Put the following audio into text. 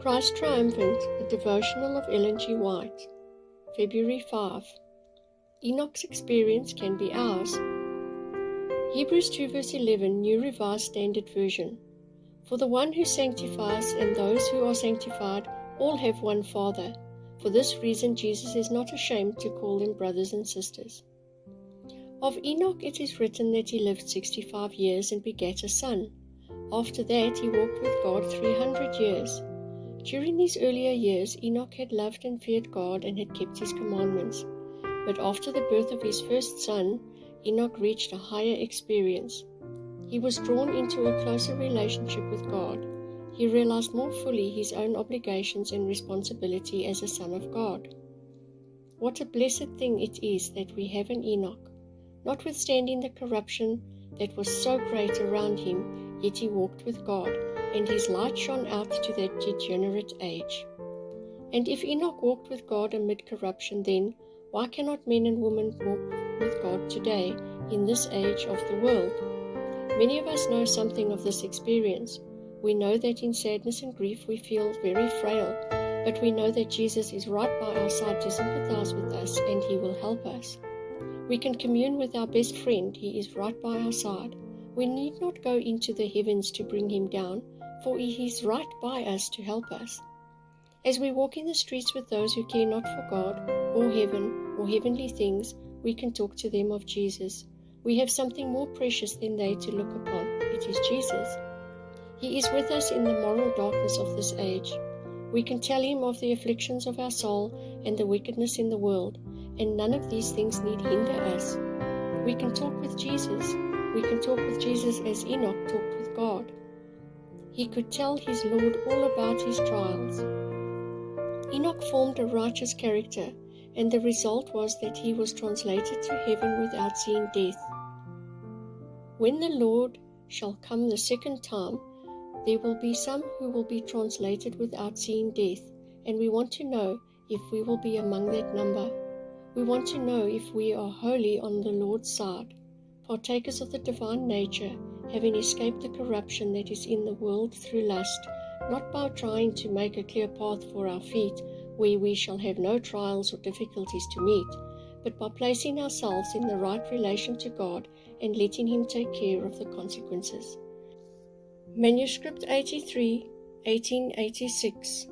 Christ Triumphant, a devotional of Ellen G. White, February 5. Enoch's experience can be ours. Hebrews 2 verse 11, New Revised Standard Version. For the one who sanctifies and those who are sanctified all have one Father. For this reason Jesus is not ashamed to call them brothers and sisters. Of Enoch it is written that he lived 65 years and begat a son. After that he walked with God 300 years. During these earlier years, Enoch had loved and feared God and had kept his commandments. But after the birth of his first son, Enoch reached a higher experience. He was drawn into a closer relationship with God. He realized more fully his own obligations and responsibility as a son of God. What a blessed thing it is that we have an Enoch. Notwithstanding the corruption that was so great around him, yet he walked with God, and his light shone out to that degenerate age. And if Enoch walked with God amid corruption then, why cannot men and women walk with God today, in this age of the world? Many of us know something of this experience. We know that in sadness and grief we feel very frail, but we know that Jesus is right by our side to sympathize with us, and he will help us. We can commune with our best friend. He is right by our side. We need not go into the heavens to bring him down, for he is right by us to help us. As we walk in the streets with those who care not for God, or heaven, or heavenly things, we can talk to them of Jesus. We have something more precious than they to look upon. It is Jesus. He is with us in the moral darkness of this age. We can tell him of the afflictions of our soul and the wickedness in the world, and none of these things need hinder us. We can talk with Jesus. We can talk with Jesus as Enoch talked with God. He could tell his Lord all about his trials. Enoch formed a righteous character, and the result was that he was translated to heaven without seeing death. When the Lord shall come the second time, there will be some who will be translated without seeing death, and we want to know if we will be among that number. We want to know if we are wholly on the Lord's side, partakers of the divine nature, having escaped the corruption that is in the world through lust, not by trying to make a clear path for our feet where we shall have no trials or difficulties to meet, but by placing ourselves in the right relation to God and letting him take care of the consequences. Manuscript 83, 1886.